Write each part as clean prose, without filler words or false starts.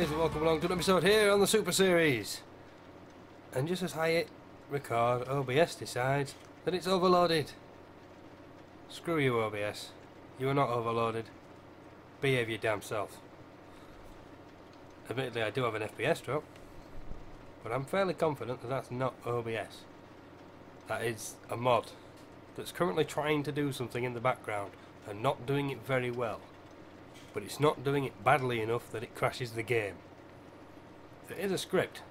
guys, and welcome along to an episode here on the Super Series. And just as I hit record, OBS decides that it's overloaded. Screw you, OBS. You are not overloaded. Behave your damn self. Admittedly, I do have an FPS drop, but I'm fairly confident that that's not OBS. That is a mod that's currently trying to do something in the background and not doing it very well. But it's not doing it badly enough that it crashes the game. There is a script.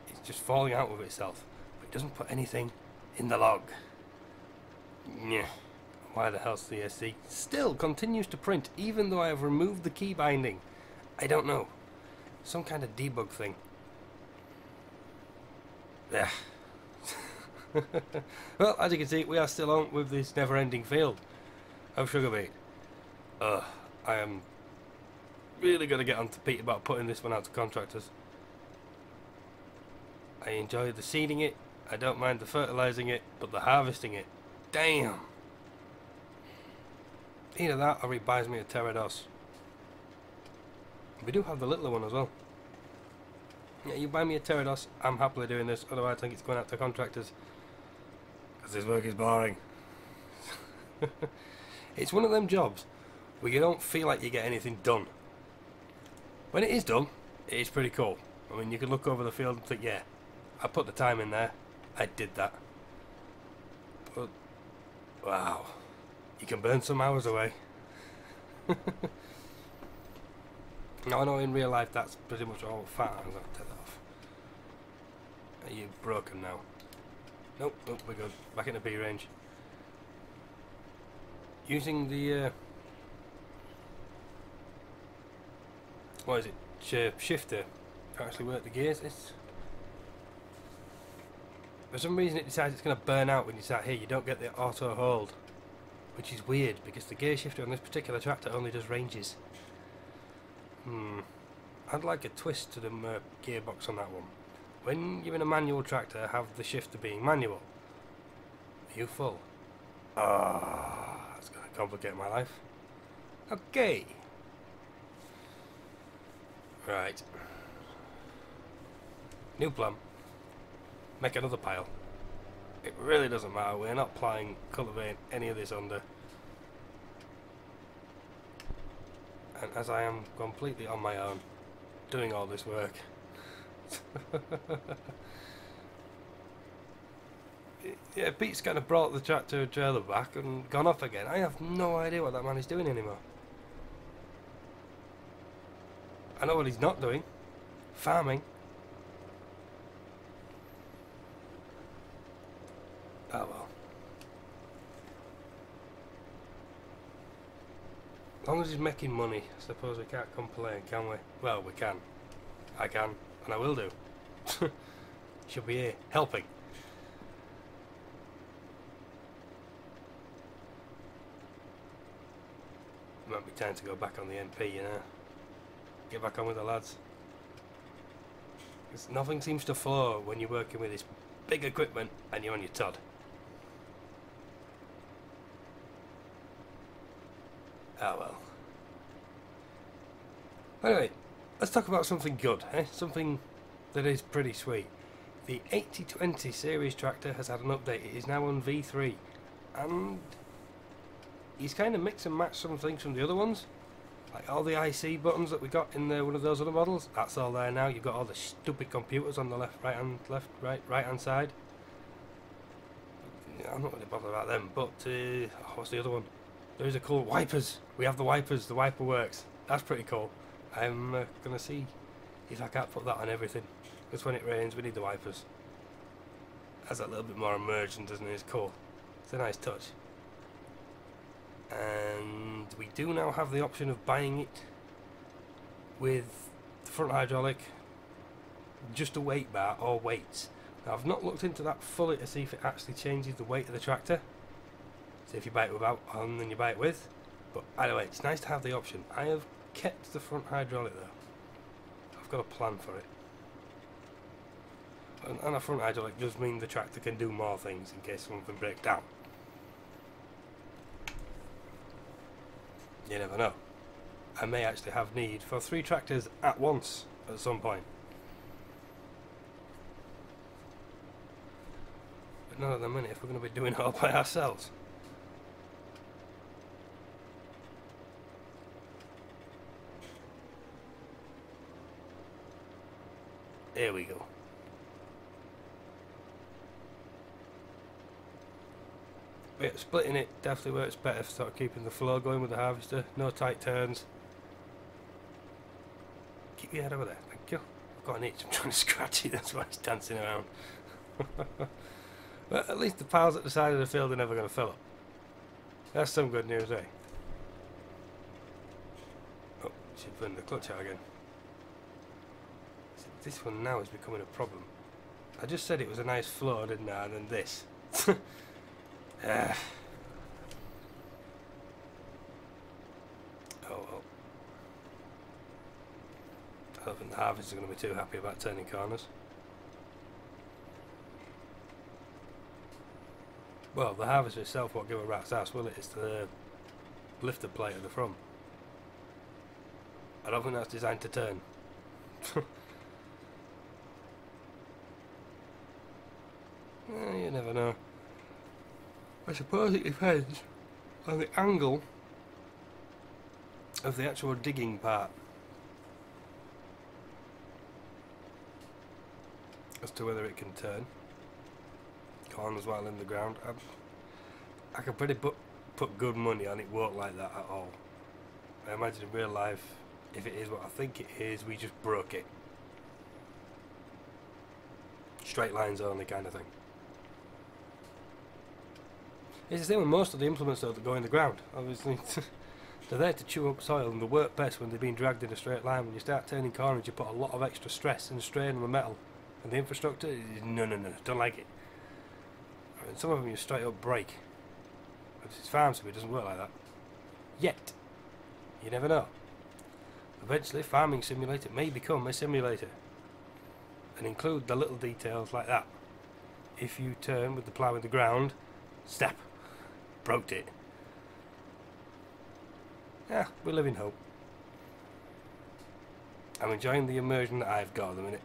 It's just falling out of itself. But it doesn't put anything in the log. Yeah. Why the hell's CSC still continues to print even though I have removed the key binding? I don't know. Some kind of debug thing. Yeah. Well, as you can see, we are still on with this never-ending field of sugar beet. I am really going to get on to Pete about putting this one out to contractors. I enjoy the seeding it, I don't mind the fertilising it, but the harvesting it, damn! Either that or he buys me a Pterodos. We do have the littler one as well. Yeah, you buy me a Pterodos, I'm happily doing this, otherwise I think it's going out to contractors. Because this work is boring. It's one of them jobs where you don't feel like you get anything done. When it is done, it is pretty cool. I mean, you can look over the field and think, yeah, I put the time in there, I did that. But, wow, you can burn some hours away. Now, I know in real life that's pretty much all fat. I'm going to take that off. Are you broken now? Nope, nope, we're good. Back in the B range. Using the what is it? Shifter to actually work the gears. For some reason it decides it's going to burn out when you start here. You don't get the auto hold, which is weird because the gear shifter on this particular tractor only does ranges. I'd like a twist to the gearbox on that one. When you're in a manual tractor, have the shifter being manual. Are you full? That's going to complicate my life. Okay. Right. New plan. Make another pile. It really doesn't matter. We're not cultivating any of this under. And as I am completely on my own, doing all this work. Yeah, Pete's kind of brought the tractor trailer back and gone off again. I have no idea what that man is doing anymore. I know what he's not doing. Farming. Oh well. As long as he's making money, I suppose we can't complain, can we? Well, we can. I can, and I will do. Should be here, helping. It might be time to go back on the MP, you know. Get back on with the lads. Because nothing seems to flow when you're working with this big equipment and you're on your Todd. Oh well. Anyway, let's talk about something good, eh? Something that is pretty sweet. The 8020 series tractor has had an update. It is now on V3, and he's kind of mix and match some things from the other ones. Like all the IC buttons that we got in one of those other models, that's all there now. You've got all the stupid computers on the right hand side. I'm not really bothered about them, but what's the other one? There is a cool wipers. We have the wipers. The wiper works. That's pretty cool. I'm gonna see if I can't put that on everything. Because when it rains, we need the wipers. Has that little bit more immersion, doesn't it? It's cool. It's a nice touch. And we do now have the option of buying it with the front hydraulic, just a weight bar or weights. Now I've not looked into that fully to see if it actually changes the weight of the tractor. So if you buy it without on, then you buy it with. But either way, it's nice to have the option. I have kept the front hydraulic though. I've got a plan for it. And a front hydraulic does mean the tractor can do more things in case something breaks down. You never know. I may actually have need for 3 tractors at once at some point. But not at the minute if we're going to be doing it all by ourselves. Here we go. But yeah, splitting it definitely works better for sort of keeping the flow going with the harvester. No tight turns. Keep your head over there, thank you. I've got an itch, I'm trying to scratch it, that's why it's dancing around. But at least the piles at the side of the field are never going to fill up. That's some good news, eh? Oh, should burn the clutch out again. This one now is becoming a problem. I just said it was a nice flow, didn't I? And then this. Oh well. I don't think the harvesters are going to be too happy about turning corners. Well, the harvester itself won't give a rat's ass, will it? It's the lifter plate at the front. I don't think that's designed to turn. You never know. I suppose it depends on the angle of the actual digging part as to whether it can turn corners while in the ground. I could pretty put good money on it won't like that at all. I imagine in real life, if it is what I think it is, we just broke it. Straight lines only kind of thing. It's the same with most of the implements though that go in the ground. Obviously, they're there to chew up soil and they work best when they're being dragged in a straight line. When you start turning corners, you put a lot of extra stress and strain on the metal. And the infrastructure is no, don't like it. I mean, some of them you straight up break. It's farm, so it doesn't work like that. Yet, you never know. Eventually, Farming Simulator may become a simulator. And include the little details like that. If you turn with the plough in the ground, snap. Broke it. Yeah, we live in hope. I'm enjoying the immersion that I've got at the minute.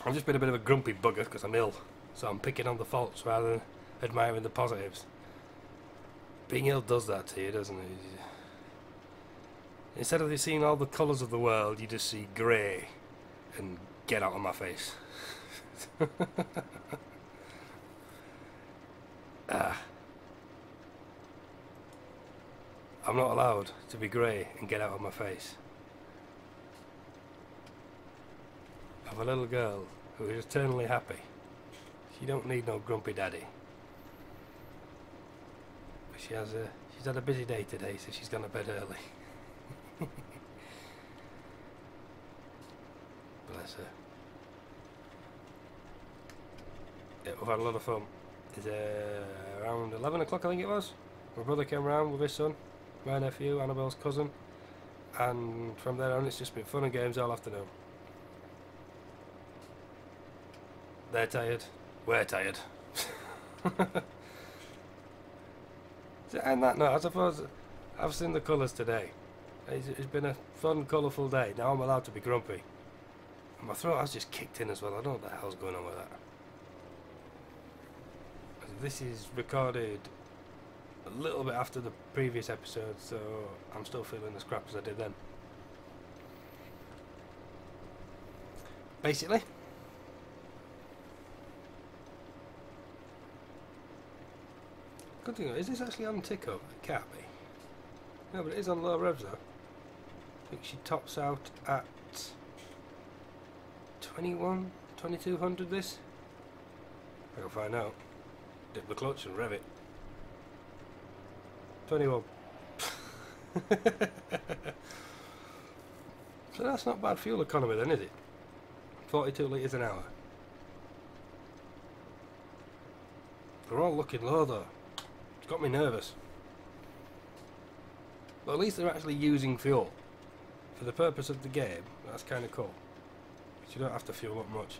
I've just been a bit of a grumpy bugger because I'm ill, so I'm picking on the faults rather than admiring the positives. Being ill does that to you, doesn't it? Instead of seeing all the colours of the world, you just see grey and get out of my face. I'm not allowed to be grey and get out of my face. I'm a little girl who is eternally happy. She don't need no grumpy daddy. But she's had a busy day today, so she's gone to bed early. Bless her. Yeah, we've had a lot of fun. It's around 11 o'clock I think it was. My brother came round with his son, my nephew, Annabelle's cousin, and from there on it's just been fun and games all afternoon. They're tired, we're tired. And that note, I suppose I've seen the colours today. It's been a fun, colourful day. Now I'm allowed to be grumpy. And my throat has just kicked in as well. I don't know what the hell's going on with that. This is recorded a little bit after the previous episode, so I'm still feeling as crap as I did then. Basically. Good thing, is this actually on tick up? It can't be. No, but it is on low revs though. I think she tops out at 2200 this. I can find out. Dip the clutch and rev it. 21. So that's not bad fuel economy then, is it? 42 litres an hour. They're all looking low though. It's got me nervous. But at least they're actually using fuel. For the purpose of the game, that's kind of cool. So you don't have to fuel up much.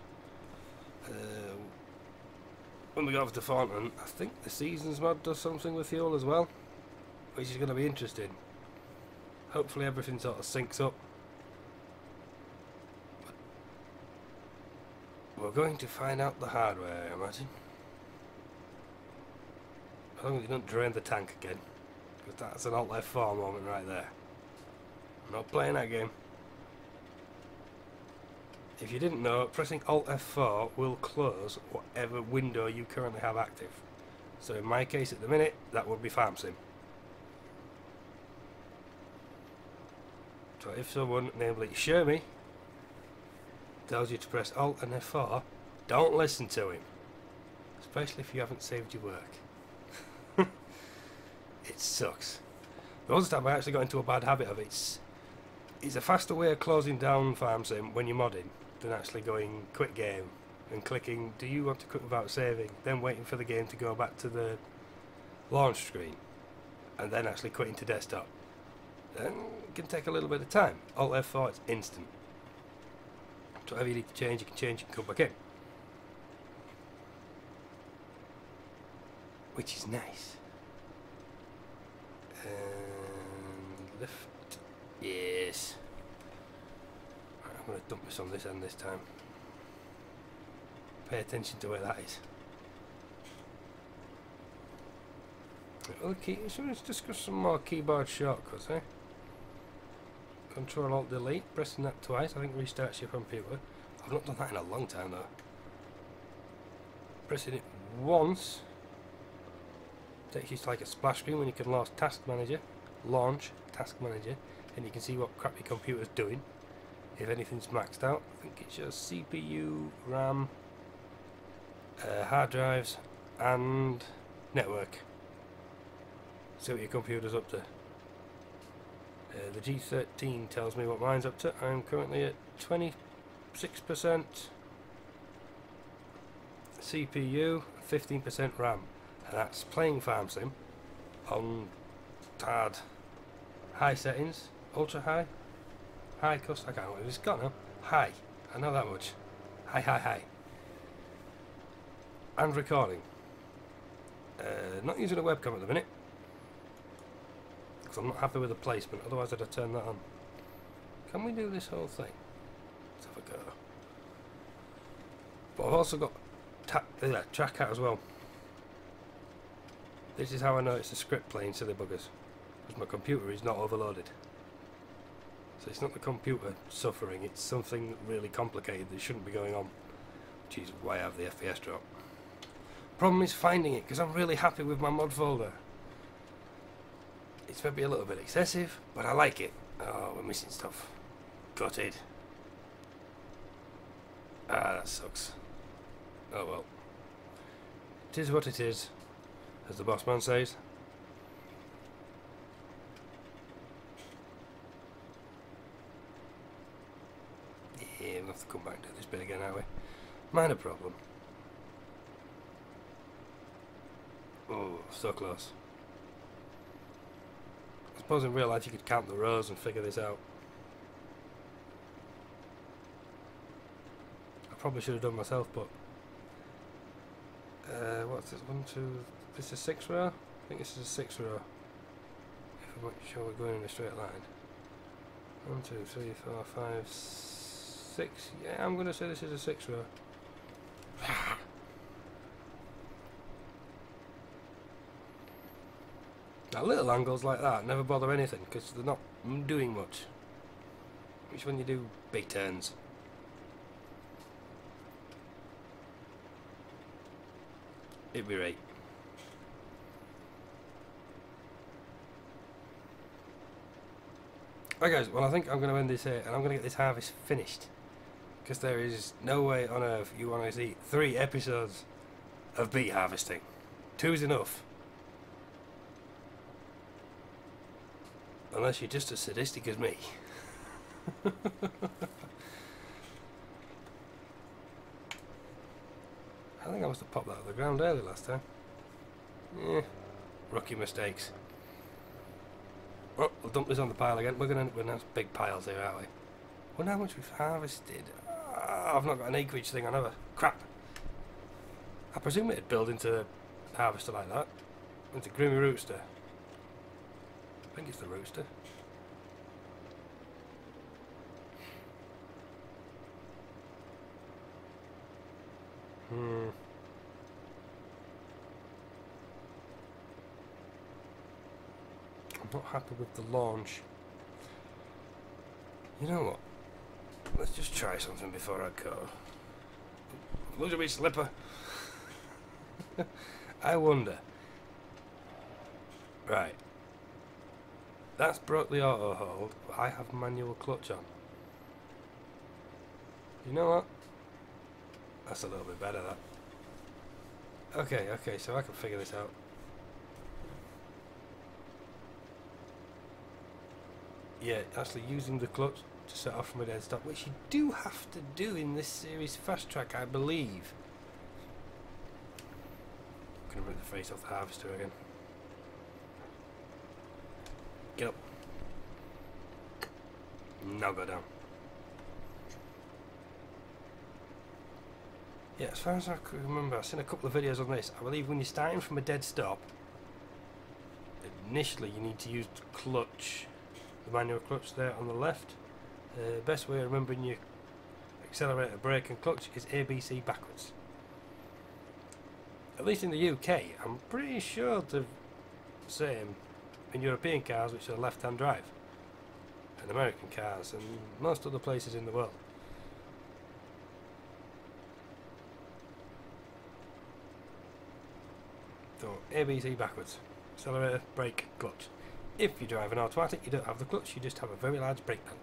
When we go over to Thornton, I think the Seasons mod does something with fuel as well, which is going to be interesting. Hopefully everything sort of syncs up. We're going to find out the hard way, I imagine. As long as you don't drain the tank again. Because that's an Alt F4 moment right there. I'm not playing that game. If you didn't know, pressing Alt F4 will close whatever window you currently have active. So in my case at the minute, that would be Farm Sim. So if someone, namely Shermy, tells you to press Alt and F4, don't listen to him. Especially if you haven't saved your work. It sucks. The other time I actually got into a bad habit of it. It's a faster way of closing down Farm Sim when you're modding than actually going quit game and clicking do you want to quit without saving, then waiting for the game to go back to the launch screen and then actually quitting to desktop. Then it can take a little bit of time. Alt F4, it's instant. So whatever you need to change, you can come back in. Which is nice. And lift. Yes. Right, I'm going to dump this on this end this time. Pay attention to where that is. Okay, so let's discuss some more keyboard shortcuts, eh? Control Alt Delete, pressing that twice, I think restarts your computer. I've not done that in a long time though. Pressing it once takes you to like a splash screen when you can launch Task Manager, and you can see what crap your computer's doing. If anything's maxed out, I think it shows CPU, RAM, hard drives, and network. See what your computer's up to. The G13 tells me what mine's up to. I'm currently at 26% CPU, 15% RAM, and that's playing Farm Sim on high settings, ultra high, high cost. I can't know what it's got now. High, I know that much. High. And recording. Not using a webcam at the minute. I'm not happy with the placement, otherwise I'd have turned that on. Can we do this whole thing? Let's have a go. But I've also got track out as well. This is how I know it's the script playing silly buggers. Because my computer is not overloaded. So it's not the computer suffering, it's something really complicated that shouldn't be going on. Which is why I have the FPS drop. Problem is finding it, because I'm really happy with my mod folder. It's maybe a little bit excessive, but I like it. Oh, we're missing stuff. Gutted. Ah, that sucks. Oh well. It is what it is, as the boss man says. Yeah, we'll have to come back to this bit again, are we? Minor problem. Oh, so close. I suppose in real life you could count the rows and figure this out. I probably should have done myself, but what's this? 1, 2. This is 6 row? I think this is a 6 row. If I'm not sure we're going in a straight line. 1, 2, 3, 4, 5, 6. Yeah, I'm going to say this is a 6 row. Now little angles like that never bother anything because they're not doing much. Which when you do big turns. It'd be right. Right guys, well I think I'm going to end this here and I'm going to get this harvest finished. Because there is no way on earth you want to see 3 episodes of beet harvesting. 2 is enough. Unless you're just as sadistic as me. I think I must have popped that out of the ground early last time. Yeah, rookie mistakes. Well, we'll dump this on the pile again. We're going to end up with nice big piles here, aren't we? Wonder how much we've harvested. Oh, I've not got an acreage thing on either. Crap. I presume it'd build into a harvester like that. Into Groomy Rooster. I think it's the rooster. I'm not happy with the launch. You know what? Let's just try something before I go. Look at me slipper. I wonder. Right. That's broke the auto hold, but I have manual clutch on. You know what? That's a little bit better, that. Okay, so I can figure this out. Yeah, actually using the clutch to set off from a dead stop, which you do have to do in this series fast track, I believe. I'm gonna rip the face off the harvester again. Get up. Now go down. Yeah, as far as I can remember, I've seen a couple of videos on this. I believe when you're starting from a dead stop, initially you need to use the clutch, the manual clutch there on the left. The best way of remembering your accelerator, brake and clutch is ABC backwards. At least in the UK, I'm pretty sure the same in European cars, which are left-hand drive, and American cars, and most other places in the world. So ABC backwards, accelerator, brake, clutch. If you drive an automatic, you don't have the clutch, you just have a very large brake pedal.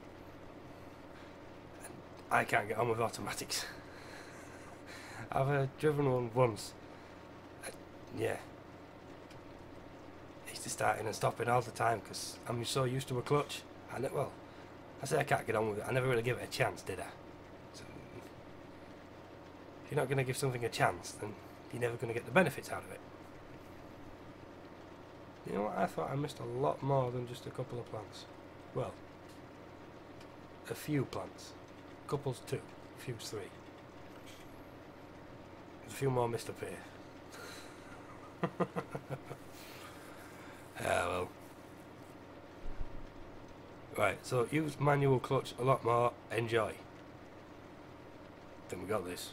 And I can't get on with automatics. I've driven one once. Yeah. I used to starting and stopping all the time because I'm so used to a clutch. And well, I say I can't get on with it. I never really give it a chance, did I? So, if you're not going to give something a chance, then you're never going to get the benefits out of it. You know what, I thought I missed a lot more than just a couple of plants. Well, a few plants. Couples 2, a few's 3. There's a few more missed up here. Ah well. Right, so use manual clutch a lot more, enjoy. Then we got this.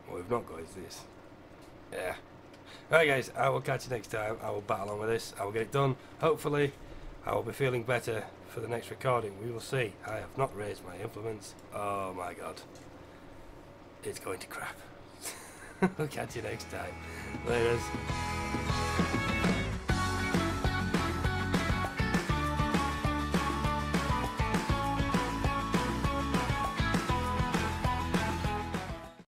What we've not got is this. Yeah. Alright guys, I will catch you next time. I will battle on with this. I will get it done. Hopefully, I will be feeling better for the next recording. We will see. I have not raised my implements. Oh my god. It's going to crap. We'll catch you next time. Laters.